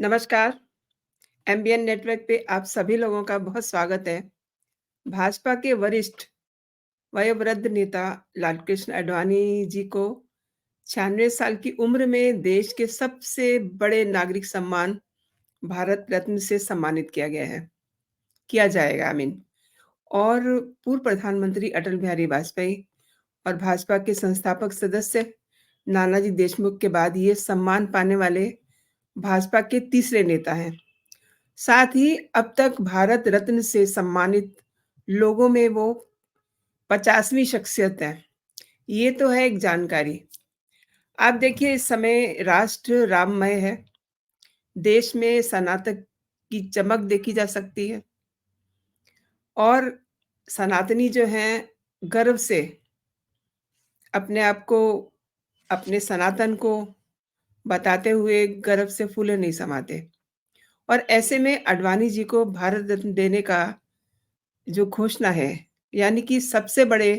नमस्कार, MBN network पे आप सभी लोगों का बहुत स्वागत है। भाजपा के वरिष्ठ वयोवृद्ध नेता लालकृष्ण आडवाणी जी को 96 साल की उम्र में देश के सबसे बड़े नागरिक सम्मान भारत रत्न से सम्मानित किया जाएगा और पूर्व प्रधानमंत्री अटल बिहारी वाजपेयी और भाजपा के संस्थापक सदस्य नानाजी देशमुख के बाद ये सम्मान पाने वाले भाजपा के तीसरे नेता हैं। साथ ही अब तक भारत रत्न से सम्मानित लोगों में वो 50वीं शख्सियत है। ये तो है एक जानकारी। आप देखिए इस समय राष्ट्र राममय है। देश में सनातन की चमक देखी जा सकती है और सनातनी जो हैं गर्व से अपने आप को, अपने सनातन को बताते हुए गर्व से फूले नहीं समाते और ऐसे में आडवाणी जी को भारत रत्न देने का जो घोषणा है, यानी कि सबसे बड़े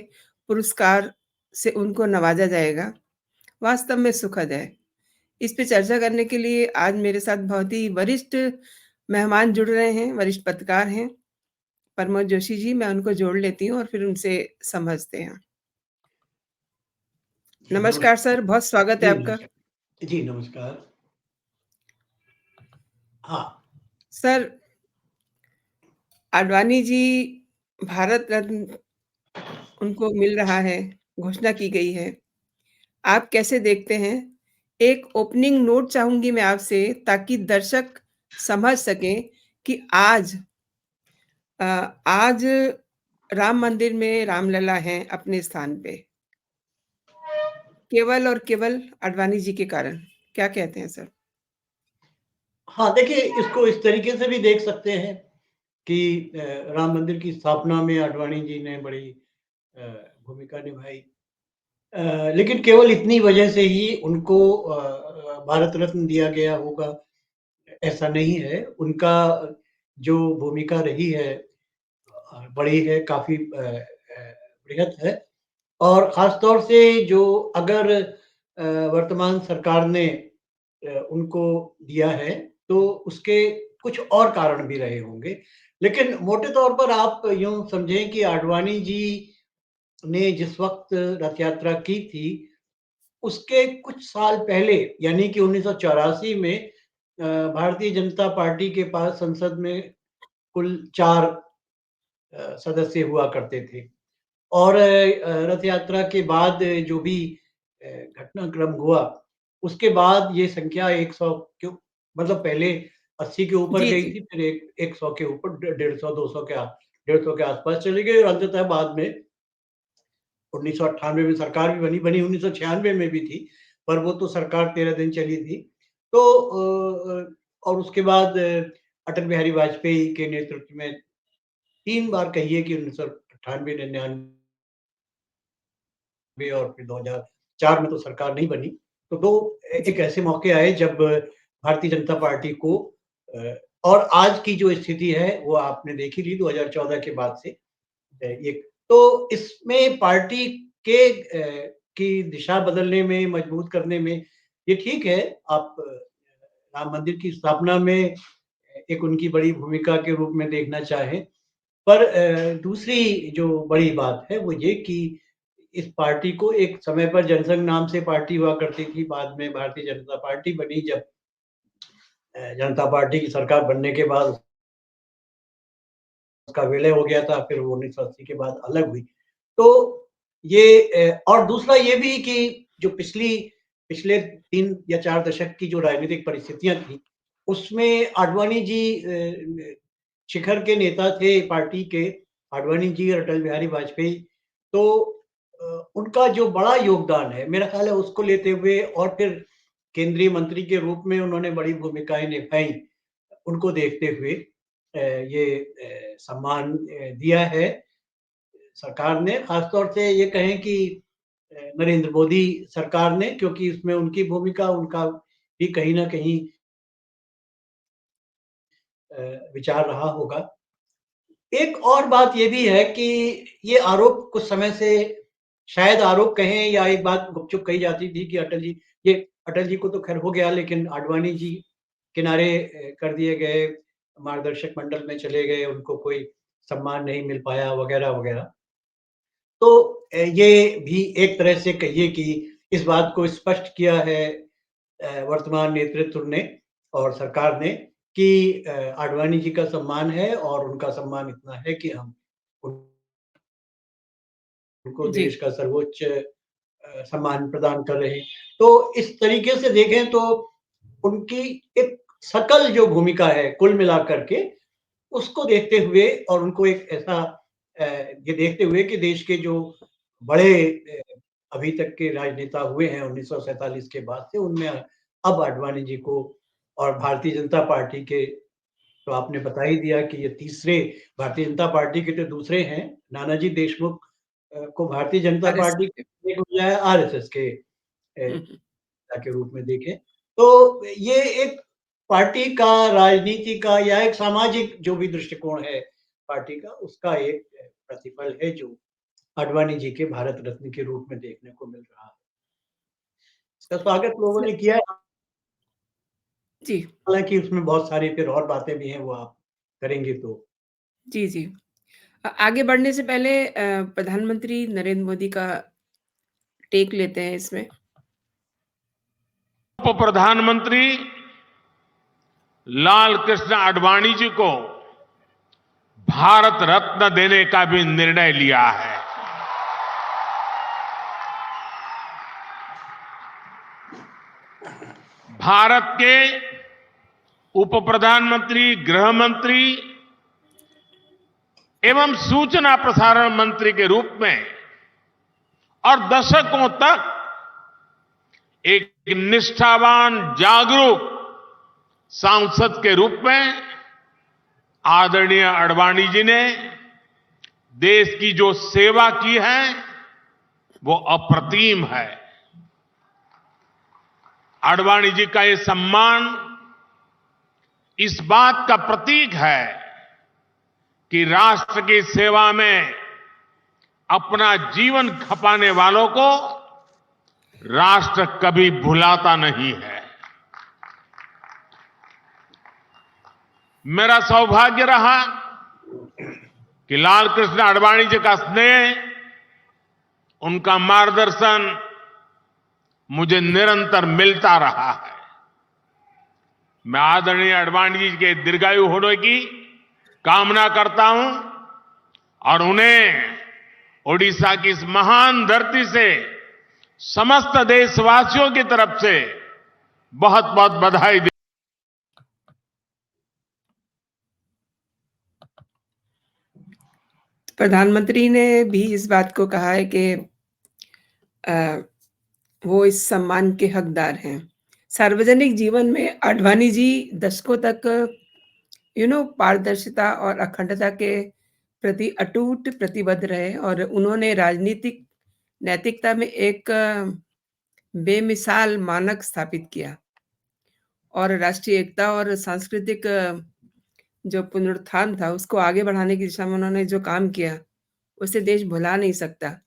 पुरस्कार से उनको नवाजा जाएगा, वास्तव में सुखद है। इस पे चर्चा करने के लिए आज मेरे साथ बहुत ही वरिष्ठ मेहमान जुड़ रहे हैं, वरिष्ठ पत्रकार हैं, प्रमोद जोशी जी। मैं उनको जोड़ लेती हूँ और फिर उनसे समझते हैं। जी, नमस्कार सर, बहुत स्वागत है जी, आपका। जी, नमस्कार। हाँ, सर, आडवाणी जी भारत रत्न उनको मिल रहा है, घोषणा की गई है। आप कैसे देखते हैं? एक ओपनिंग नोट चाहूँगी मैं आपसे ताकि दर्शक समझ सकें कि अ, आज राम मंदिर में रामलला हैं अपने स्थान पे, केवल और केवल आडवाणी जी के कारण। क्या कहते हैं सर? हाँ, देखिए इसको इस तरीके से भी देख सकते हैं कि राम मंदिर की स्थापना में आडवाणी जी ने बड़ी अ, भूमिका निभाई। लेकिन केवल इतनी वजह से ही उनको भारत रत्न दिया गया होगा, ऐसा नहीं है। उनका जो भूमिका रही है बड़ी है, काफ़ी बृहत है और ख़ास तौर से जो अगर वर्तमान सरकार ने उनको दिया है, तो उसके कुछ और कारण भी रहे होंगे। लेकिन मोटे तौर पर आप यूँ समझें कि आडवाणी जी ने जिस वक़्त रथ यात्रा की थी, उसके कुछ साल पहले यानी कि 1984 में भारतीय जनता पार्टी के पास संसद में कुल 4 सदस्य हुआ करते थे। और रथ यात्रा के बाद जो भी घटनाक्रम हुआ, उसके बाद ये संख्या 100 के मतलब पहले 80 के ऊपर जी, गई जी। थी, फिर 100 के ऊपर 150 200 के 150 के आस-पास चली गई और अंततः बाद में 1998 में सरकार भी बनी 1996 में भी थी, पर वो तो सरकार 13 दिन चली थी। तो और उसके बाद अटल बिहारी वाजपेयी के नेतृत्व में 3 बार कहिए कि 1998, 99 में और फिर 2004 में तो सरकार नहीं बनी। तो 2 एक जी, ऐसे मौके आए जब भारतीय जनता पार्टी को और आज की जो स्थिति है वो आपने देख ही ली 2014 के बाद से एक तो इसमें पार्टी के की दिशा बदलने में, मजबूत करने में ये ठीक है। आप राम मंदिर की स्थापना में एक उनकी बड़ी भूमिका के रूप में देखना चाहें। पर दूसरी जो बड़ी बात है वो ये कि इस पार्टी को एक समय पर जनसंघ नाम से पार्टी हुआ करती थी, बाद में भारतीय जनता पार्टी बनी जब जनता पार्टी की सरकार बनने के बाद उसका विलय हो गया था, फिर वो 1980 के बाद अलग हुई। तो ये और दूसरा ये भी कि जो पिछले 3 या 4 दशक की जो राजनीतिक परिस्थितियाँ थी, उसमें आडवाणी जी शिखर के नेता थे पार्टी के, आडवाणी जी और अटल बिहारी वाजपेयी। तो उनका जो बड़ा योगदान है, मेरा ख़्याल है उसको लेते हुए और फिर केंद्रीय मंत्री के रूप में उन्होंने बड़ी भूमिकाएँ निभाई, उनको देखते हुए ये सम्मान दिया है सरकार ने। ख़ास तौर से ये कहें कि नरेंद्र मोदी सरकार ने क्योंकि इसमें उनकी भूमिका, उनका भी कहीं न कहीं विचार रहा होगा। एक और बात ये भी है कि ये आरोप कुछ समय से शायद आरोप कहें या एक बात गुपचुप कही जाती थी कि अटल जी को तो ख़ैर हो गया लेकिन आडवाणी जी किनारे कर दिए गए, मार्गदर्शक मंडल में चले गए, उनको कोई सम्मान नहीं मिल पाया वगैरह-वगैरह। तो ये भी एक तरह से कहिए कि इस बात को स्पष्ट किया है वर्तमान नेतृत्व ने और सरकार ने कि आडवाणी जी का सम्मान है और उनका सम्मान इतना है कि हम उनको जी। देश का सर्वोच्च सम्मान प्रदान कर रहे हैं। तो इस तरीके से देखें तो उनकी एक सकल जो भूमिका है कुल मिलाकर के, उसको देखते हुए और उनको एक ऐसा ये देखते हुए कि देश के जो बड़े अभी तक के राजनेता हुए हैं 1947 के बाद से, उनमें अब आडवाणी जी को और भारतीय जनता पार्टी के तो आपने बता ही दिया कि ये तीसरे भारतीय जनता पार्टी के जो दूसरे हैं, नानाजी देशमुख को भारतीय जनता आरएसएस पार्टी के। के बजाय आरएसएस के हुँ, हुँ। नेता के रूप में देखें। तो ये एक पार्टी का, राजनीति का या एक सामाजिक जो भी दृष्टिकोण है पार्टी का, उसका एक प्रतिफल है जो आडवाणी जी के भारत रत्न के रूप में देखने को मिल रहा है। इसका स्वागत लोगों स ने किया है, जी, हालाँकि उसमें बहुत सारी फिर और बातें भी हैं, वो आप करेंगे तो। जी, जी। आगे बढ़ने से पहले प्रधानमंत्री नरेंद्र मोदी का टेक लेते हैं इसमें। उप प्रधानमंत्री लाल कृष्ण आडवाणी जी को भारत रत्न देने का भी निर्णय लिया है। भारत के उप प्रधानमंत्री, गृह मंत्री एवं सूचना प्रसारण मंत्री के रूप में और दशकों तक एक निष्ठावान, जागरूक सांसद के रूप में आदरणीय आडवाणी जी ने देश की जो सेवा की है वो अप्रतिम है। आडवाणी जी का ये सम्मान इस बात का प्रतीक है कि राष्ट्र की सेवा में अपना जीवन खपाने वालों को राष्ट्र कभी भुलाता नहीं है। मेरा सौभाग्य रहा कि लाल कृष्ण आडवाणी जी का स्नेह, उनका मार्गदर्शन मुझे निरंतर मिलता रहा है। मैं आदरणीय आडवाणी जी के दीर्घायु होने की कामना करता हूं और उन्हें ओडिशा की इस महान धरती से समस्त देशवासियों की तरफ से बहुत बहुत बधाई दे। प्रधानमंत्री ने भी इस बात को कहा है कि अ, वो इस सम्मान के हकदार हैं। सार्वजनिक जीवन में आडवाणी जी दशकों तक पारदर्शिता और अखंडता के प्रति अटूट प्रतिबद्ध रहे और उन्होंने राजनीतिक नैतिकता में एक बेमिसाल मानक स्थापित किया और राष्ट्रीय एकता और सांस्कृतिक जो पुनरुत्थान था, उसको आगे बढ़ाने की दिशा में उन्होंने जो काम किया, उसे देश भुला नहीं सकता।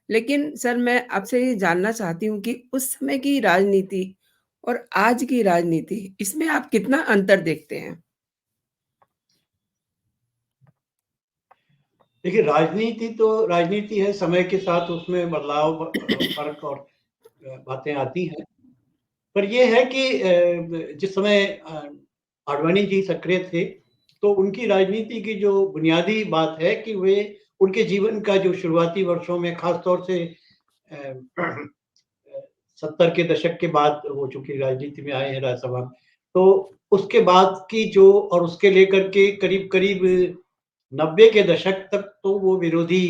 लेकिन सर मैं आपसे ये जानना चाहती हूँ कि उस समय की राजनीति और आज की राजनीति, इसमें आप कितना अंतर देखते हैं? देखिए, राजनीति तो राजनीति है, समय के साथ उसमें बदलाव फ़र्क और बातें आती हैं। पर ये है कि जिस समय आडवाणी जी सक्रिय थे, तो उनकी राजनीति की जो बुनियादी बात है कि वे उनके जीवन का जो शुरुआती वर्षों में ख़ास तौर से 70 के दशक के बाद वो चूँकि राजनीति में आए हैं राज्यसभा में, तो उसके बाद की जो और उसके लेकर के करीब-करीब 90 के दशक तक तो वो विरोधी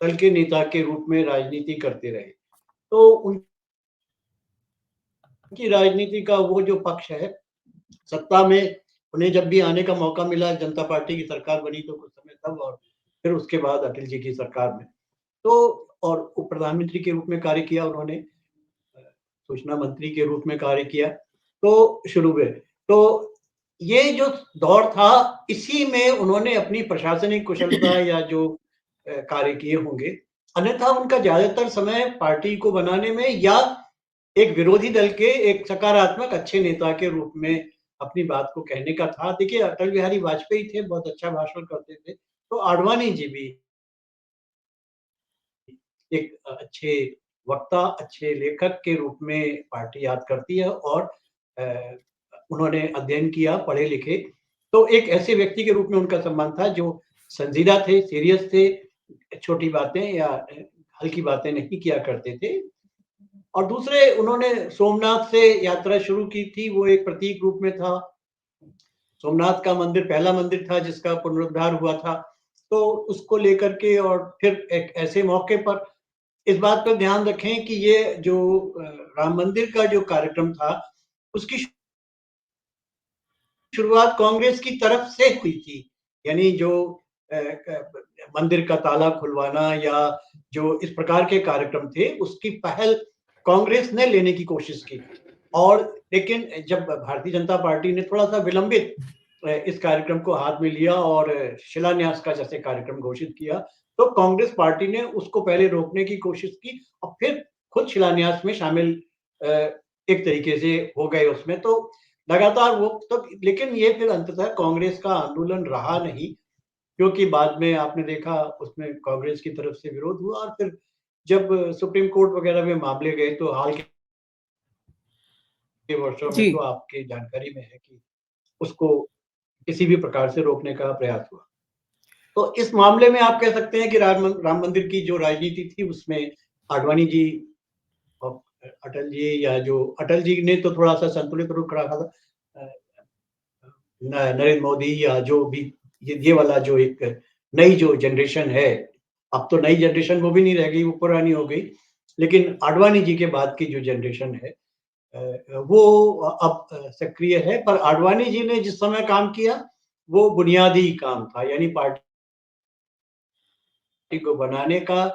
दल के नेता के रूप में राजनीति करते रहे। तो उनकी राजनीति का वो जो पक्ष है, सत्ता में उन्हें जब भी आने का मौका मिला, जनता पार्टी की सरकार बनी तो कुछ समय तब और फिर उसके बाद अटल जी की सरकार में। तो और उप प्रधानमंत्री के रूप में कार्य किया उन्होंने, सूचना मंत्री के रूप में कार्य किया, तो शुरू में। तो ये जो दौर था, इसी में उन्होंने अपनी प्रशासनिक कुशलता या जो कार्य किए होंगे, अन्यथा उनका ज़्यादातर समय पार्टी को बनाने में या एक विरोधी दल के एक सकारात्मक अच्छे नेता के रूप में अपनी बात को कहने का था। देखिए अटल बिहारी वाजपेयी थे, बहुत अच्छा भाषण करते थे, तो आडवाणी जी भी एक अच्छे वक्ता, अच्छे लेखक के रूप में पार्टी याद करती है और अ, उन्होंने अध्ययन किया, पढ़े-लिखे, तो एक ऐसे व्यक्ति के रूप में उनका सम्मान था जो संजीदा थे, सीरियस थे, छोटी बातें या हल्की बातें नहीं किया करते थे। और दूसरे उन्होंने सोमनाथ से यात्रा शुरू की थी, वो एक प्रतीक रूप में था। सोमनाथ का मंदिर पहला मंदिर था जिसका पुनरुद्धार हुआ था, तो उसको लेकर के और फिर एक ऐसे मौके पर इस बात पर ध्यान रखें कि ये जो राम मंदिर का जो कार्यक्रम था, उसकी शुरुआत कांग्रेस की तरफ से हुई थी। यानी जो मंदिर का ताला खुलवाना या जो इस प्रकार के कार्यक्रम थे, उसकी पहल कांग्रेस ने लेने की कोशिश की। और लेकिन जब भारतीय जनता पार्टी ने थोड़ा-सा विलंबित इस कार्यक्रम को हाथ में लिया और शिलान्यास का जैसे कार्यक्रम घोषित किया, तो कांग्रेस पार्टी ने उसको पहले रोकने की कोशिश की और फिर खुद शिलान्यास में शामिल अ, एक तरीके से हो गए उसमें। तो लगातार वो तो लेकिन ये फिर अंततः कांग्रेस का आंदोलन रहा नहीं, क्योंकि बाद में आपने देखा उसमें कांग्रेस की तरफ से विरोध हुआ और फिर जब सुप्रीम कोर्ट वगैरह में मामले गए तो हाल के वर्षों में जी। तो आपकी जानकारी में है कि उसको किसी भी प्रकार से रोकने का प्रयास हुआ। तो इस मामले में आप कह सकते हैं कि राम मंदिर की जो राजनीति थी उसमें आडवाणी जी और अटल जी या जो अटल जी ने तो थोड़ा-सा संतुलित रुख रखा था। अ, नरेंद्र मोदी या जो भी ये वाला जो एक नई जो जनरेशन है, अब तो नई जनरेशन वो भी नहीं रह गई, वो पुरानी हो गई। लेकिन आडवाणी जी के बाद की जो जनरेशन है वो अब सक्रिय है, पर आडवाणी जी ने जिस समय काम किया, वो बुनियादी काम था, यानी पार्टी को बनाने का,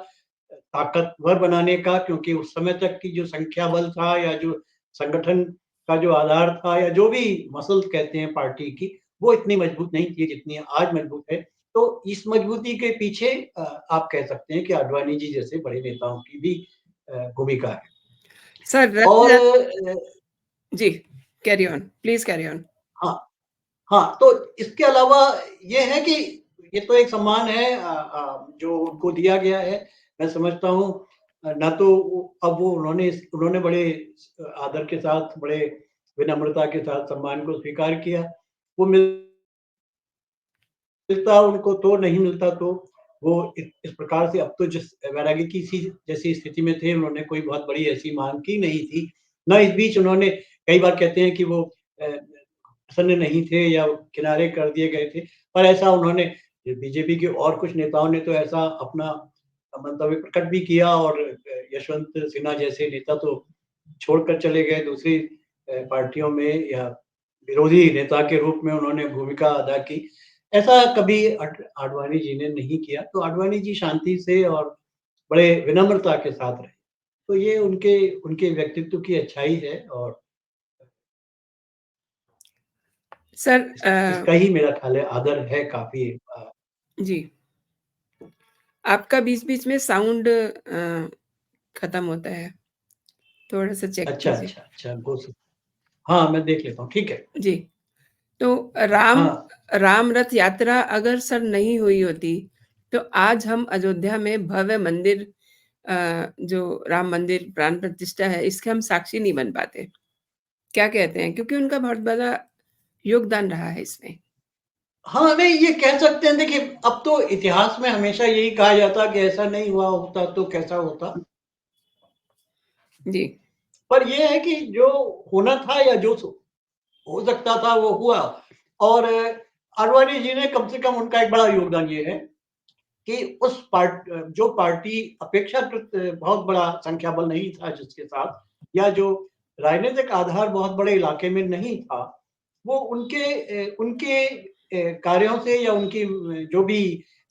ताकतवर बनाने का, क्योंकि उस समय तक की जो संख्या बल था या जो संगठन का जो आधार था या जो भी मसल कहते हैं पार्टी की, वो इतनी मजबूत नहीं थी जितनी आज मजबूत है। तो इस मजबूती के पीछे आप कह सकते हैं कि आडवाणी जी जैसे बड़े नेताओं की भी भूमिका है। सर रथ और या जी, carry on, please carry on. हाँ, हाँ, तो इसके अलावा ये है कि ये तो एक सम्मान है जो उनको दिया गया है। मैं समझता हूँ ना तो अब वो उन्होंने बड़े आदर के साथ, बड़े विनम्रता के साथ सम्मान को स्वीकार किया। वो मिलता उनको तो, नहीं मिलता तो, वो इस प्रकार से अब तो जिस वैरागी की सी जैसी स्थिति में थे, उन्होंने कोई बहुत बड़ी ऐसी माँग की नहीं थी। ना इस बीच उन्होंने कई बार कहते हैं कि वो प्रसन्न नहीं थे या किनारे कर दिए गए थे, पर ऐसा उन्होंने बीजेपी के और कुछ नेताओं ने तो ऐसा अपना मंतव्य प्रकट भी किया और यशवंत सिन्हा जैसे नेता तो छोड़कर चले गए दूसरी पार्टियों में या विरोधी नेता के रूप में उन्होंने भूमिका अदा की। ऐसा कभी आडवाणी जी ने नहीं किया, तो आडवाणी जी शांति से और बड़े विनम्रता के साथ रहे। तो ये उनके उनके व्यक्तित्व की अच्छाई है और सर इसका ही मेरा ख़्याल है आदर है काफ़ी जी, आपका बीच-बीच में साउंड खत्म होता है, थोड़ा-सा चेक अच्छा, कीजिए। अच्छा, अच्छा हाँ, मैं देख लेता हूँ, ठीक है। जी, तो राम हाँ, राम रथ यात्रा अगर सर नहीं हुई होती, तो आज हम अयोध्या में भव्य मंदिर जो राम मंदिर प्राण प्रतिष्ठा है, इसके हम साक्षी नहीं बन पाते। क्या कहते हैं? क्योंकि उनका बहुत बड़ा योगदान रहा है इसमें। हाँ, नहीं ये कह सकते हैं देखिए अब तो इतिहास में हमेशा यही कहा जाता कि ऐसा नहीं हुआ होता तो कैसा होता। जी, पर ये है कि जो होना था या जो हो सकता था वो हुआ और आडवाणी जी ने कम से कम उनका एक बड़ा योगदान ये है कि जो पार्टी अपेक्षाकृत बहुत बड़ा संख्या बल नहीं था जिसके साथ या जो राजनीतिक आधार बहुत बड़े इलाके में नहीं था, वो उनके कार्यों से या उनकी जो भी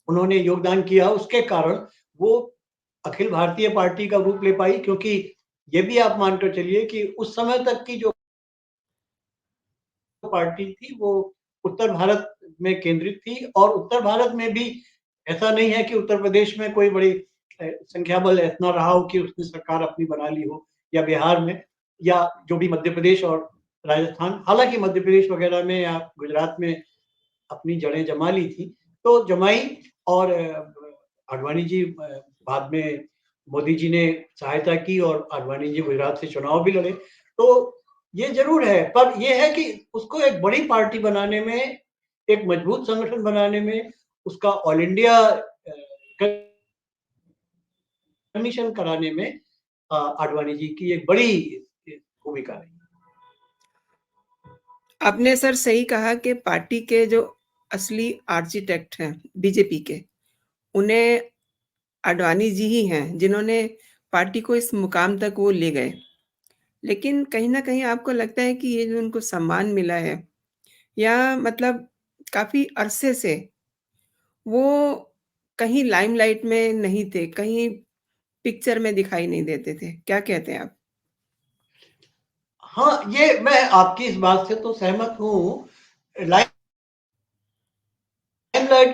उन्होंने योगदान किया उसके कारण वो अखिल भारतीय पार्टी का रूप ले पाई क्योंकि ये भी आप मानकर चलिए कि उस समय तक की जो पार्टी थी वो उत्तर भारत में केंद्रित थी और उत्तर भारत में भी ऐसा नहीं है कि उत्तर प्रदेश में कोई बड़ी संख्या बल इतना रहा हो कि उसने सरकार अपनी बना ली हो या बिहार में। या जो भी मध्य प्रदेश और राजस्थान, हालाँकि मध्य प्रदेश वगैरह में या गुजरात में अपनी जड़ें जमा ली थी, तो जमाई और आडवाणी जी बाद में मोदी जी ने सहायता की और आडवाणी जी गुजरात से चुनाव भी लड़े। तो ये ज़रूर है, पर ये है कि उसको एक बड़ी पार्टी बनाने में, एक मजबूत संगठन बनाने में, उसका ऑल इंडिया कमीशन कराने में आडवाणी जी की एक बड़ी भूमिका रही। आपने सर सही कहा कि पार्टी के जो असली आर्किटेक्ट हैं बीजेपी के, उन्हें आडवाणी जी ही हैं, जिन्होंने पार्टी को इस मुकाम तक वो ले गए। लेकिन कहीं न कहीं आपको लगता है कि ये जो उनको सम्मान मिला है या मतलब काफ़ी अरसे से वो कहीं लाइमलाइट में नहीं थे, कहीं पिक्चर में दिखाई नहीं देते थे। क्या कहते हैं आप? हाँ, ये मैं आपकी इस बात से तो सहमत हूँ। लाइमलाइट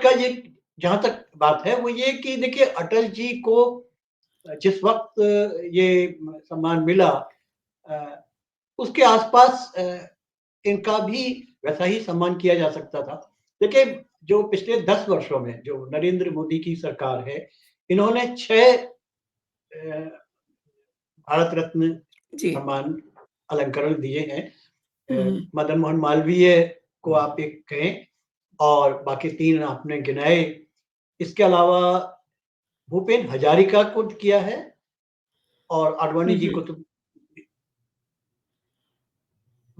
का ये जहाँ तक बात है वो ये कि देखिए अटल जी को जिस वक़्त ये सम्मान मिला उसके आस-पास इनका भी वैसा ही सम्मान किया जा सकता था। देखिए जो पिछले 10 वर्षों में जो नरेंद्र मोदी की सरकार है, इन्होंने 6 भारत रत्न जी। सम्मान अलंकरण दिए हैं। हुँ, हुँ। मदन मोहन मालवीय को आप एक कहें और बाकी 3 आपने गिनाए। इसके अलावा भूपेन हजारिका को किया है और आडवाणी हुँ, जी को हुँ।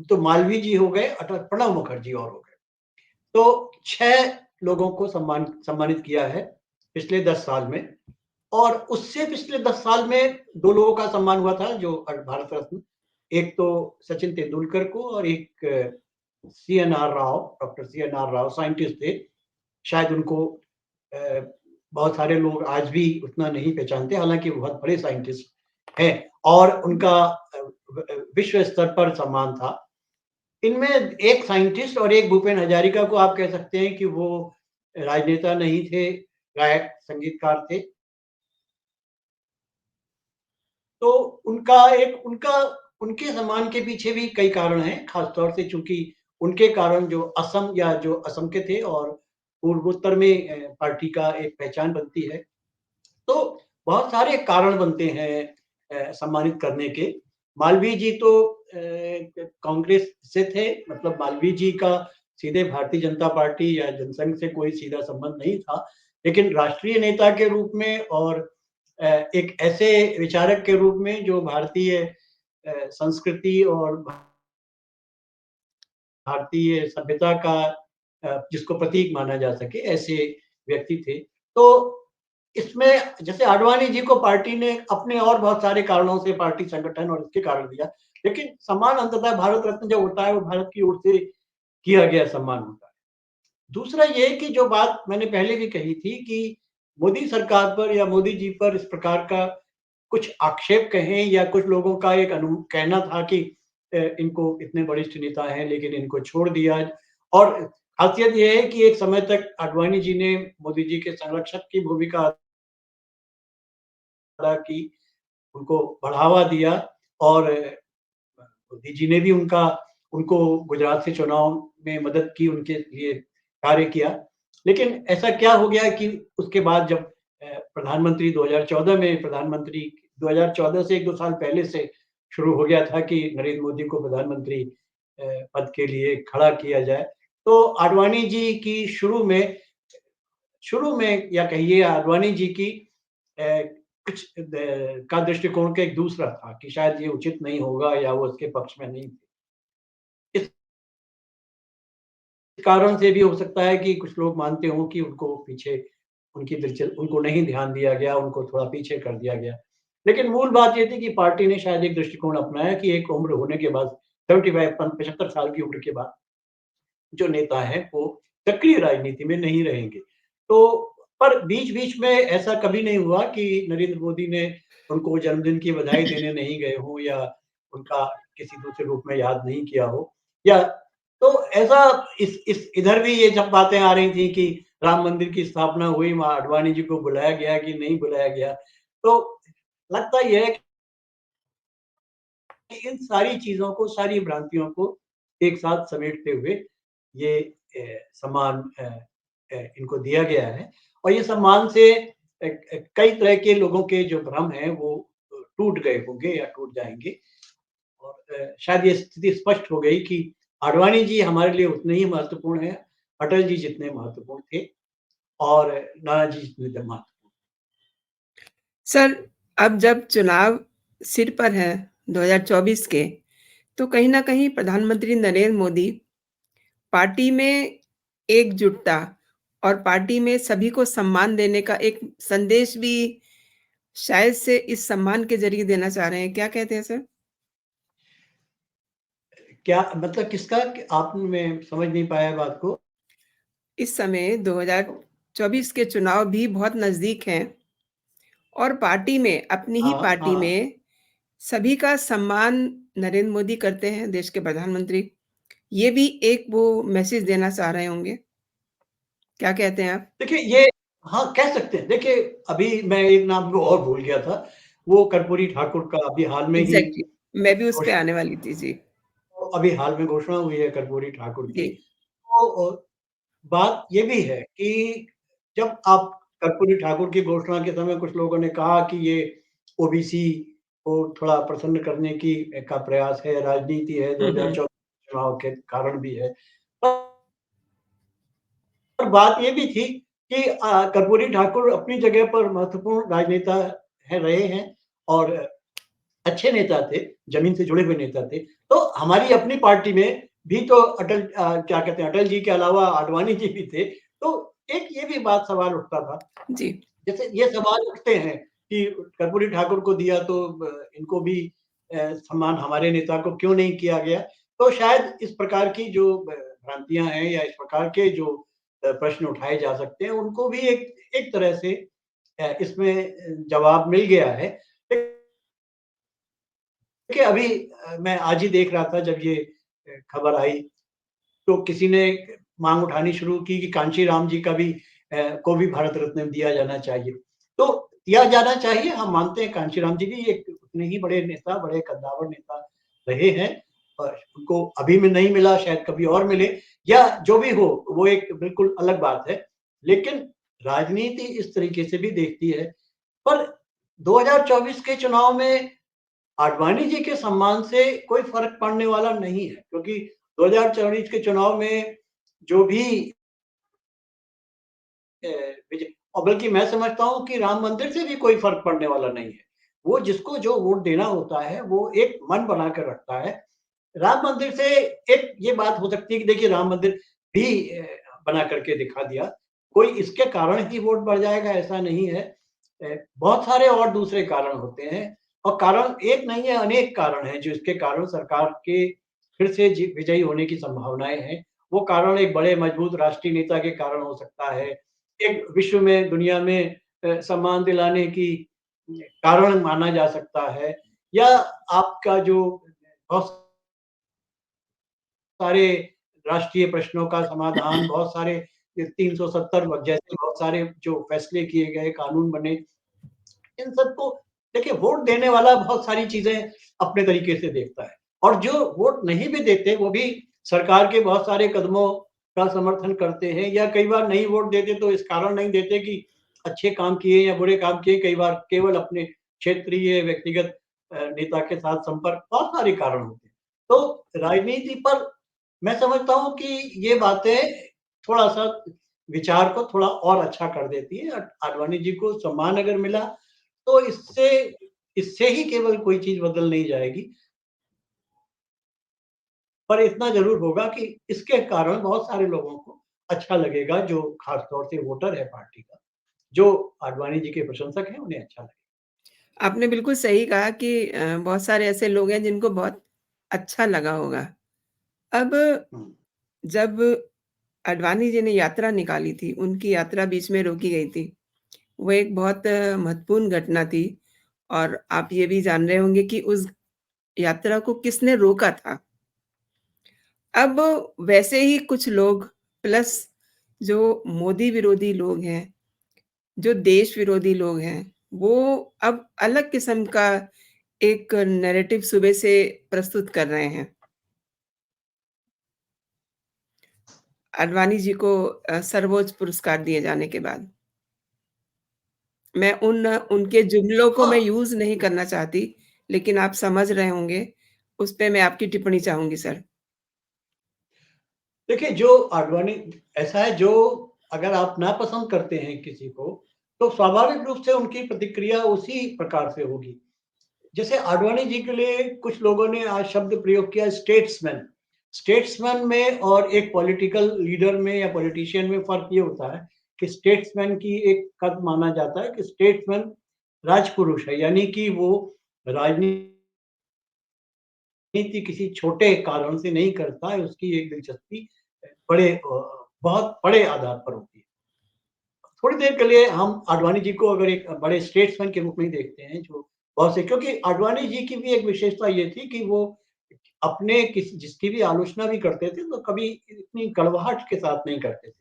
तो मालवीय जी हो गए, अटल प्रणब मुखर्जी और हो गए। तो 6 लोगों को सम्मानित किया है पिछले 10 साल में और उससे पिछले 10 साल में 2 लोगों का सम्मान हुआ था जो भारत रत्न। एक तो सचिन तेंदुलकर को और एक CNR Rao, doctor CNR Rao scientist थे। शायद उनको अ, बहुत सारे लोग आज भी उतना नहीं पहचानते, हालाँकि वो बहुत बड़े साइंटिस्ट हैं और उनका विश्व स्तर पर सम्मान था। इनमें एक साइंटिस्ट और एक भूपेन हजारिका को आप कह सकते हैं कि वो राजनेता नहीं थे, गायक, संगीतकार थे। तो उनके सम्मान के पीछे भी कई कारण हैं, खास तौर से चूँकि उनके कारण जो असम के थे और पूर्वोत्तर में पार्टी का एक पहचान बनती है। तो बहुत सारे कारण बनते हैं सम्मानित करने के। मालवीय जी तो कांग्रेस से थे, मतलब मालवीय जी का सीधे भारतीय जनता पार्टी या जनसंघ से कोई सीधा संबंध नहीं था। लेकिन राष्ट्रीय नेता के रूप में और एक ऐसे विचारक के रूप में जो भारतीय संस्कृति और भारतीय सभ्यता का जिसको प्रतीक माना जा सके, ऐसे व्यक्ति थे। तो इसमें जैसे आडवाणी जी को पार्टी ने अपने और बहुत सारे कारणों से पार्टी संगठन और इसके कारण दिया, लेकिन सम्मान अंततः भारत रत्न जो होता है वो भारत की ओर से किया गया सम्मान होता है। दूसरा ये कि जो बात मैंने पहले भी कही थी कि मोदी सरकार पर या मोदी जी पर इस प्रकार का कुछ आक्षेप कहें या कुछ लोगों का एक कहना था कि इनको इतने वरिष्ठ नेता हैं लेकिन इनको छोड़ दिया और खासियत ये है कि एक समय तक आडवाणी जी ने मोदी जी के संरक्षक की भूमिका अदा की, उनको बढ़ावा दिया और मोदी जी ने भी उनको गुजरात से चुनाव में मदद की, उनके लिए कार्य किया। लेकिन ऐसा क्या हो गया कि उसके बाद जब प्रधानमंत्री 2014 में 2014 से 1-2 साल पहले से शुरू हो गया था कि नरेंद्र मोदी को प्रधानमंत्री पद के लिए खड़ा किया जाए। तो आडवाणी जी की शुरू में या कहिए आडवाणी जी की कुछ का दृष्टिकोण का एक दूसरा था कि शायद ये उचित नहीं होगा या वो उसके पक्ष में नहीं थे। इस कारण से भी हो सकता है कि कुछ लोग मानते हों कि उनको पीछे उनको नहीं ध्यान दिया गया, उनको थोड़ा पीछे कर दिया गया। लेकिन मूल बात ये थी कि पार्टी ने शायद एक दृष्टिकोण अपनाया कि एक उम्र होने के बाद 75 साल की उम्र के बाद जो नेता हैं वो सक्रिय राजनीति में नहीं रहेंगे। तो पर बीच-बीच में ऐसा कभी नहीं हुआ कि नरेंद्र मोदी ने उनको जन्मदिन की बधाई देने नहीं गए हों या उनका किसी दूसरे रूप में याद नहीं किया हो या तो ऐसा इस इधर भी ये जब बातें आ रही थी कि राम मंदिर की स्थापना हुई, वहाँ आडवाणी जी को बुलाया गया कि नहीं बुलाया गया। तो लगता ये है इन सारी चीज़ों को, सारी भ्रांतियों को एक साथ समेटते हुए ये सम्मान इनको दिया गया है और ये सम्मान से कई तरह के लोगों के जो भ्रम हैं वो टूट गए होंगे या टूट जाएँगे और शायद ये स्थिति स्पष्ट हो गई कि आडवाणी जी हमारे लिए उतने ही महत्वपूर्ण हैं, अटल जी जितने महत्वपूर्ण थे और नानाजी जितने महत्वपूर्ण। सर, अब जब चुनाव सिर पर है 2024 के, तो कहीं न कहीं प्रधानमंत्री नरेंद्र मोदी पार्टी में एकजुटता और पार्टी में सभी को सम्मान देने का एक संदेश भी शायद से इस सम्मान के ज़रिए देना चाह रहे हैं। क्या कहते हैं सर? क्या मतलब किसका? आप मैं समझ नहीं पाया बात को। इस समय 2024 के चुनाव भी बहुत नज़दीक हैं और पार्टी में, अपनी ही हाँ, पार्टी हाँ। में सभी का सम्मान नरेंद्र मोदी करते हैं, देश के प्रधानमंत्री। ये भी एक वो मैसेज देना चाह रहे होंगे। क्या कहते हैं आप? देखिए ये हाँ, कह सकते हैं। देखिए अभी मैं एक नाम को और भूल गया था, वो कर्पूरी ठाकुर का अभी हाल में ही एग्ज़ैक्टली, मैं भी उस पे घोषणा आने वाली थी। जी, अभी हाल में घोषणा हुई है कर्पूरी ठाकुर जी। की। तो बात ये भी है कि जब आप कर्पूरी ठाकुर की घोषणा के समय कुछ लोगों ने कहा कि ये ओबीसी को थोड़ा प्रसन्न करने की का प्रयास है, राजनीति है, हुँ, हुँ। 2024 चुनाव के कारण भी है। पर बात ये भी थी कि कर्पूरी ठाकुर अपनी जगह पर महत्वपूर्ण राजनेता रहे हैं और अच्छे नेता थे, ज़मीन से जुड़े हुए नेता थे। तो हमारी अपनी पार्टी में भी तो क्या कहते हैं, अटल जी के अलावा आडवाणी जी भी थे। तो एक ये भी बात सवाल उठता था। जी, जैसे ये सवाल उठते हैं कि कर्पूरी ठाकुर को दिया तो इनको भी सम्मान हमारे नेता को क्यों नहीं किया गया? तो शायद इस प्रकार की जो भ्रांतियाँ हैं या इस प्रकार के जो प्रश्न उठाए जा सकते हैं, उनको भी एक एक तरह से इसमें जवाब मिल गया है। देखिए अभी मैं आज ही देख रहा था जब ये खबर आई, तो किसी ने माँग उठानी शुरू की कि कांची राम जी का भी को भी भारत रत्न दिया जाना चाहिए। तो दिया जाना चाहिए, हम मानते हैं कांची राम जी भी एक उतने ही बड़े नेता, बड़े कद्दावर नेता रहे हैं और उनको अभी में नहीं मिला, शायद कभी और मिले या जो भी हो, वो एक बिल्कुल अलग बात है। लेकिन राजनीति इस तरीके से भी देखती है, पर 2024 के चुनाव में आडवाणी जी के सम्मान से कोई फ़र्क पड़ने वाला नहीं है, क्योंकि 2024 के चुनाव में जो भी विजय और बल्कि मैं समझता हूँ कि राम मंदिर से भी कोई फ़र्क पड़ने वाला नहीं है। वो जिसको जो वोट देना होता है, वो एक मन बना कर रखता है। राम मंदिर से एक ये बात हो सकती है कि देखिए राम मंदिर भी बना करके दिखा दिया। कोई इसके कारण ही वोट बढ़ जाएगा ऐसा नहीं है। बहुत सारे और दूसरे कारण होते हैं और कारण एक नहीं है, अनेक कारण हैं जो इसके कारण सरकार के फिर से विजयी होने की संभावनाएँ हैं। वो कारण एक बड़े मजबूत राष्ट्रीय नेता के कारण हो सकता है। एक विश्व में, दुनिया में सम्मान दिलाने की कारण माना जा सकता है या आपका जो बहुत सारे राष्ट्रीय प्रश्नों का समाधान, बहुत सारे ये 370 जैसे बहुत सारे जो फैसले किए गए, कानून बने, इन सबको देखिए वोट देने वाला बहुत सारी चीज़ें अपने तरीके से देखता है और जो वोट नहीं भी देते, वो भी सरकार के बहुत सारे कदमों का समर्थन करते हैं या कई बार नहीं वोट देते तो इस कारण नहीं देते कि अच्छे काम किए या बुरे काम किए, कई बार केवल अपने क्षेत्रीय व्यक्तिगत नेता के साथ संपर्क, बहुत सारे कारण होते हैं। तो राजनीति पर मैं समझता हूँ कि ये बातें थोड़ा-सा विचार को थोड़ा और अच्छा कर देती है। आडवाणी जी को सम्मान अगर मिला, तो इससे इससे ही केवल कोई चीज़ बदल नहीं जाएगी। पर इतना ज़रूर होगा कि इसके कारण बहुत सारे लोगों को अच्छा लगेगा, जो ख़ास तौर से वोटर है पार्टी का, जो आडवाणी जी के प्रशंसक हैं, उन्हें अच्छा लगेगा। आपने बिल्कुल सही कहा कि बहुत सारे ऐसे लोग हैं जिनको बहुत अच्छा लगा होगा। अब हुँ। जब आडवाणी जी ने यात्रा निकाली थी, उनकी यात्रा बीच में रोकी गई थी। वो एक बहुत महत्वपूर्ण घटना थी और आप ये भी जान रहे होंगे कि उस यात्रा को किसने रोका था। अब वैसे ही कुछ लोग प्लस जो मोदी विरोधी लोग हैं, जो देश विरोधी लोग हैं, वो अब अलग किस्म का एक नैरेटिव सुबह से प्रस्तुत कर रहे हैं। आडवाणी जी को सर्वोच्च पुरस्कार दिए जाने के बाद। मैं उनके जुमलों को मैं हाँ, यूज़ नहीं करना चाहती, लेकिन आप समझ रहे होंगे, उस पे मैं आपकी टिप्पणी चाहूँगी सर। देखिए जो आडवाणी ऐसा है जो अगर आप नापसंद करते हैं किसी को, तो स्वाभाविक रूप से उनकी प्रतिक्रिया उसी प्रकार से होगी। जैसे आडवाणी जी के लिए कुछ लोगों ने आज शब्द प्रयोग किया स्टेट्समैन। स्टेट्समैन में और एक पॉलिटिकल लीडर में या पॉलिटिशियन में फ़र्क ये होता है कि स्टेट्समैन की एक कद माना जाता है कि स्टेट्समैन राजपुरुष है, यानी कि वो राजनीति किसी छोटे कारण से नहीं करता है, उसकी एक दिलचस्पी बहुत बड़े आधार पर होती है। थोड़ी देर के लिए हम आडवाणी जी को अगर एक बड़े स्टेट्समैन के रूप में ही देखते हैं, जो बहुत से क्योंकि आडवाणी जी की भी एक विशेषता ये थी कि वो अपने जिसकी भी आलोचना भी करते थे, तो कभी इतनी कड़वाहट के साथ नहीं करते थे।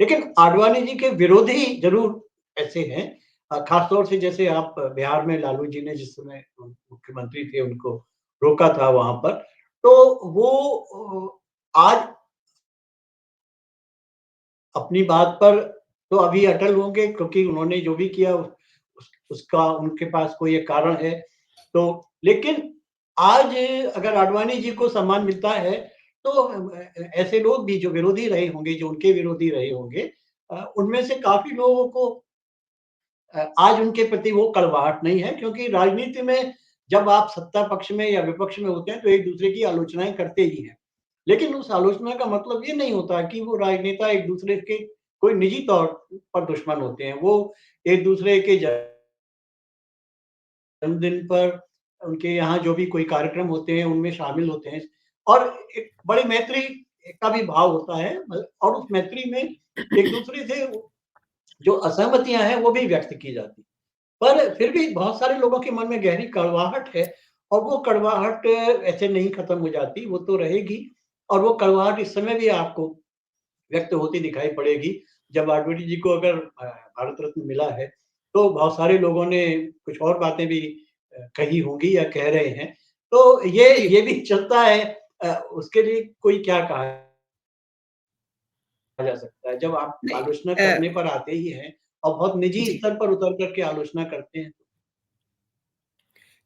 लेकिन आडवाणी जी के विरोधी ज़रूर ऐसे हैं ख़ास तौर से जैसे आप बिहार में लालू जी ने जिस समय मुख्यमंत्री थे, उनको रोका था वहाँ पर, तो वो आज अपनी बात पर तो अभी अटल होंगे क्योंकि उन्होंने जो भी किया उसका उनके पास कोई एक कारण है। तो लेकिन आज अगर आडवाणी जी को सम्मान मिलता है तो ऐसे लोग भी जो विरोधी रहे होंगे, जो उनके विरोधी रहे होंगे उनमें से काफ़ी लोगों को आज उनके प्रति वो कड़वाहट नहीं है क्योंकि राजनीति में जब आप सत्ता पक्ष में या विपक्ष में होते हैं तो एक-दूसरे की आलोचनाएँ करते ही हैं। लेकिन उस आलोचना का मतलब ये नहीं होता कि वो राजनेता एक-दूसरे के कोई निजी तौर पर दुश्मन होते हैं। वो एक-दूसरे के जन्मदिन पर उनके यहाँ जो भी कोई कार्यक्रम होते हैं, उनमें शामिल होते हैं और एक बड़ी मैत्री का भी भाव होता है और उस मैत्री में एक-दूसरे से जो असहमतियाँ हैं, वो भी व्यक्त की जाती हैं। पर फिर भी बहुत सारे लोगों के मन में गहरी कड़वाहट है और वो कड़वाहट ऐसे नहीं खत्म हो जाती, वो तो रहेगी और वो कड़वाहट इस समय भी आपको व्यक्त होती दिखाई पड़ेगी। जब आडवाणी जी को अगर भारत रत्न मिला है, तो बहुत सारे लोगों ने कुछ और बातें भी कही होंगी या कह रहे हैं। तो जी, ये भी चलता है उसके लिए कोई क्या कहा जा सकता है। जब आप नहीं आलोचना अ, करने पर आते ही हैं और बहुत निजी जी। स्तर पर उतर कर के आलोचना करते हैं।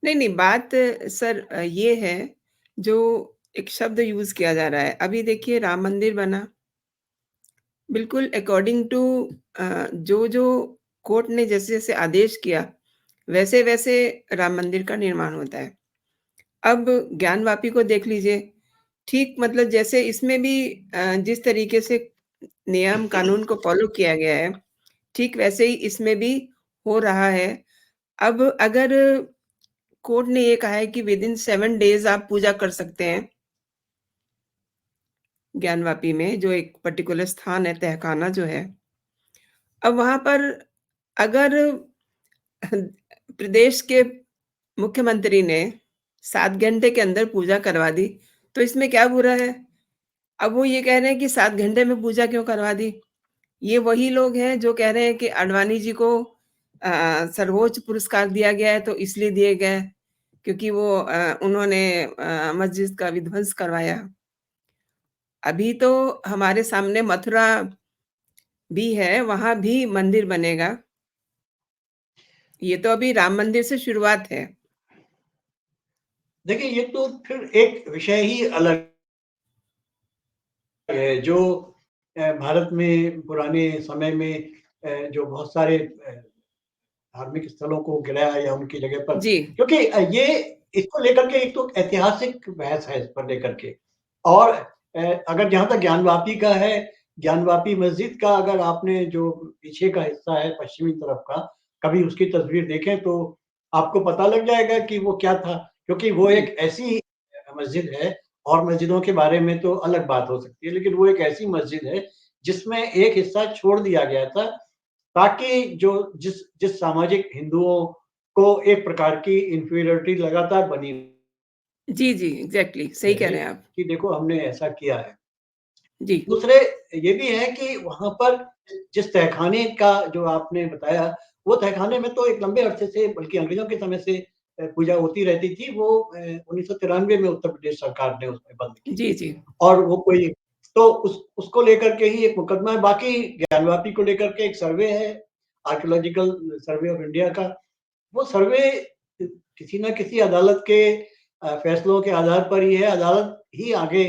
नहीं, नहीं, बात सर ये है, जो एक शब्द यूज़ किया जा रहा है। अभी देखिए राम मंदिर बना, बिल्कुल अकॉर्डिंग टू जो कोर्ट ने जैसे-जैसे आदेश किया, वैसे-वैसे राम मंदिर का निर्माण होता है। अब ज्ञानवापी को देख लीजिए, ठीक मतलब जैसे इसमें भी जिस तरीके से नियम कानून को फ़ॉलो किया गया है, ठीक वैसे ही इसमें भी हो रहा है। अब अगर कोर्ट ने ये कहा है कि विदिन 7 डेज़ आप पूजा कर सकते हैं, ज्ञानवापी में जो एक पर्टिकुलर स्थान है, तहखाना जो है। अब वहाँ पर अगर प्रदेश के मुख्यमंत्री ने 7 घंटे के अंदर पूजा करवा दी, तो इसमें क्या बुरा है? अब वो ये कह रहे हैं कि 7 घंटे में पूजा क्यों करवा दी? ये वही लोग हैं जो कह रहे हैं कि आडवाणी जी को सर्वोच्च पुरस्कार दिया गया है तो इसलिए दिए गए क्योंकि वो उन्होंने मस्जिद का विध्वंस करवाया। अभी तो हमारे सामने मथुरा भी है, वहाँ भी मंदिर बनेगा। ये तो अभी राम मंदिर से शुरुआत है। देखिए, ये तो फिर एक विषय ही अलग है जो भारत में पुराने समय में जो बहुत सारे धार्मिक स्थलों को गिराया या उनकी जगह पर जी, क्योंकि ये इसको लेकर के एक तो ऐतिहासिक बहस है इस पर लेकर के और अगर जहाँ तक ज्ञानवापी का है, ज्ञानवापी मस्जिद का अगर आपने जो पीछे का हिस्सा है पश्चिमी तरफ का, कभी उसकी तस्वीर देखें तो आपको पता लग जाएगा कि वो क्या था। क्योंकि वो जी। एक ऐसी मस्जिद है और मस्जिदों के बारे में तो अलग बात हो सकती है, लेकिन वो एक ऐसी मस्जिद है जिसमें एक हिस्सा छोड़ दिया गया था ताकि जो जिस जिस सामाजिक हिंदुओं को एक प्रकार की इन्फीरियरिटी लगातार बनी जी, जी, एग्ज़ैक्टली सही कह रहे रहे हैं आप। कि देखो हमने ऐसा किया है। जी, दूसरे ये भी है कि वहाँ पर जिस तहखाने का जो आपने बताया, वो तहखाने में तो एक लंबे अरसे से बल्कि अंग्रेज़ों के समय से पूजा होती रहती थी, वो 1993 में उत्तर प्रदेश सरकार ने उसमें बंद की। जी, जी। और वो कोई तो उसको लेकर के ही एक मुकदमा है। बाकी ज्ञानवापी को लेकर के एक सर्वे है, आर्कियोलॉजिकल सर्वे ऑफ इंडिया का। वो सर्वे किसी न किसी अदालत के फैसलों के आधार पर ही है। अदालत ही आगे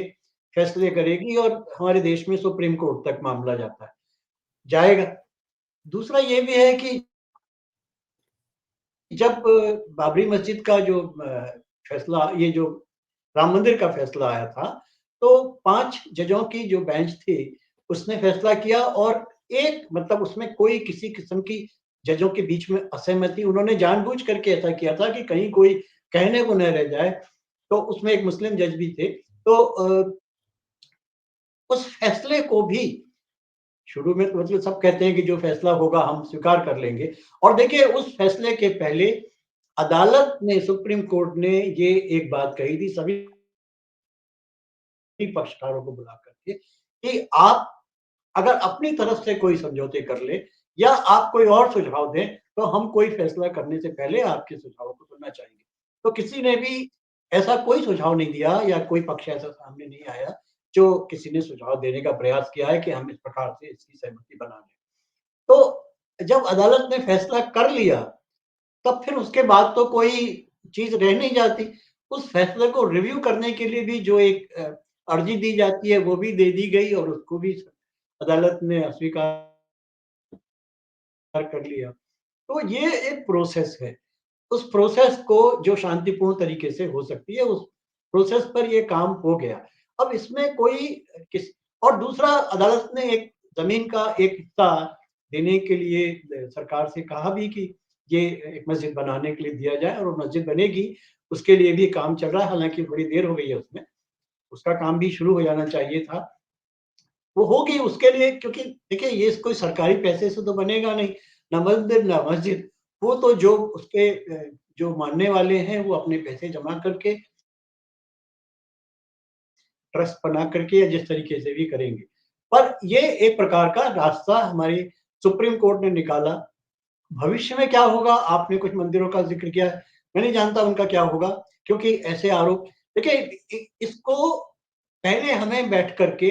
फैसले करेगी और हमारे देश में सुप्रीम कोर्ट तक मामला जाएगा। दूसरा ये भी है कि जब बाबरी मस्जिद का जो फैसला, ये जो राम मंदिर का फैसला आया था, तो 5 जजों की जो बेंच थी, उसने फैसला किया और एक मतलब उसमें कोई किसी किस्म की जजों के बीच में असहमति, उन्होंने जानबूझ करके ऐसा किया था कि कहीं कोई कहने को न रह जाए। तो उसमें एक मुस्लिम जज भी थे। तो उस फैसले को भी शुरू में तो मतलब सब कहते हैं कि जो फैसला होगा हम स्वीकार कर लेंगे, और देखिए उस फैसले के पहले अदालत ने, सुप्रीम कोर्ट ने ये एक बात कही थी सभी पक्षकारों को बुला करके कि आप अगर अपनी तरफ से कोई समझौते कर ले या आप कोई और सुझाव दें, तो हम कोई फैसला करने से पहले आपके सुझावों को सुनना चाहेंगे। तो किसी ने भी ऐसा कोई सुझाव नहीं दिया या कोई पक्ष ऐसा सामने नहीं आया जो किसी ने सुझाव देने का प्रयास किया है कि हम इस प्रकार से इसकी सहमति बना लें। तो जब अदालत ने फैसला कर लिया, तब फिर उसके बाद तो कोई चीज़ रह नहीं जाती। उस फैसले को रिव्यू करने के लिए भी जो एक अर्ज़ी दी जाती है, वो भी दे दी गई और उसको भी अदालत ने अस्वीकार कर लिया। तो ये एक प्रोसेस है। उस प्रोसेस को जो शांतिपूर्ण तरीके से हो सकती है, उस प्रोसेस पर ये काम हो गया। अब इसमें कोई किस और दूसरा, अदालत ने एक ज़मीन का एक हिस्सा देने के लिए सरकार से कहा भी कि ये एक मस्जिद बनाने के लिए दिया जाए, और वो मस्जिद बनेगी, उसके लिए भी काम चल रहा है, हालाँकि बड़ी देर हो गई है उसमें। उसका काम भी शुरू हो जाना चाहिए था। वो होगी उसके लिए, क्योंकि देखिए ये कोई सरकारी पैसे से तो बनेगा नहीं, ना मंदिर ना मस्जिद। वो तो जो उसके जो मानने वाले हैं वो अपने पैसे जमा करके, ट्रस्ट बना करके या जिस तरीके से भी करेंगे। पर ये एक प्रकार का रास्ता हमारी सुप्रीम कोर्ट ने निकाला। भविष्य में क्या होगा, आपने कुछ मंदिरों का ज़िक्र किया है, मैं नहीं जानता उनका क्या होगा, क्योंकि ऐसे आरोप देखिए इसको पहले हमें बैठ कर के,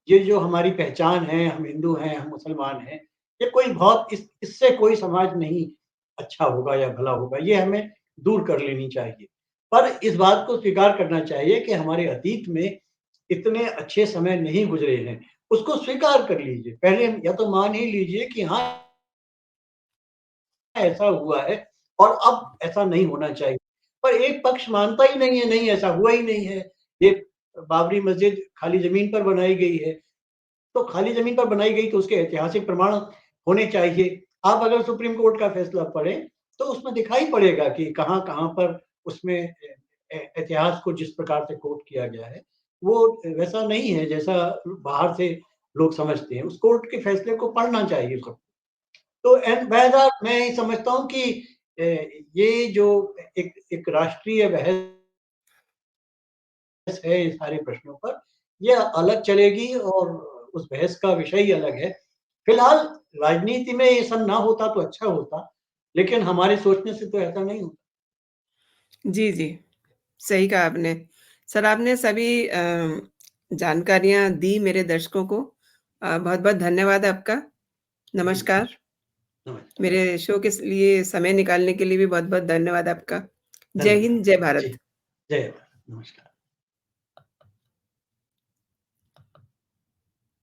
ये जो हमारी पहचान है, हम हिंदू हैं, हम मुसलमान हैं, ये कोई बहुत इससे कोई समाज नहीं अच्छा होगा या भला होगा, ये हमें दूर कर लेनी चाहिए। पर इस बात को स्वीकार करना चाहिए कि हमारे अतीत में इतने अच्छे समय नहीं गुज़रे हैं, उसको स्वीकार कर लीजिए। पहले या तो मान ही लीजिए कि हाँ, ऐसा हुआ है और अब ऐसा नहीं होना चाहिए। पर एक पक्ष मानता ही नहीं है, नहीं ऐसा हुआ ही नहीं है। ये बाबरी मस्जिद खाली ज़मीन पर बनाई गई है। तो खाली ज़मीन पर बनाई गई तो उसके ऐतिहासिक प्रमाण होने चाहिए। आप अगर सुप्रीम कोर्ट का फैसला पढ़ें, तो उसमें दिखाई पड़ेगा कि कहाँ-कहाँ पर उसमें इतिहास को जिस प्रकार से कोट किया गया है, वो वैसा नहीं है जैसा बाहर से लोग समझते हैं। उस कोर्ट के फैसले को पढ़ना चाहिए सबको। तो बहरहाल मैं ये समझता हूँ कि ये जो एक एक राष्ट्रीय बहस है इन सारे प्रश्नों पर, ये अलग चलेगी और उस बहस का विषय ही अलग है। फिलहाल राजनीति में ये सब ना होता तो अच्छा होता, लेकिन हमारे सोचने से तो ऐसा नहीं होता। जी, जी। सही कहा आपने। सर, आपने सभी जानकारियाँ दी मेरे दर्शकों को। बहुत-बहुत धन्यवाद आपका। जी, नमस्कार। नमस्कार। मेरे शो के लिए समय निकालने के लिए भी बहुत-बहुत धन्यवाद आपका। जय धन्यवाद। हिंद, जय जी, भारत। जय भारत। नमस्कार।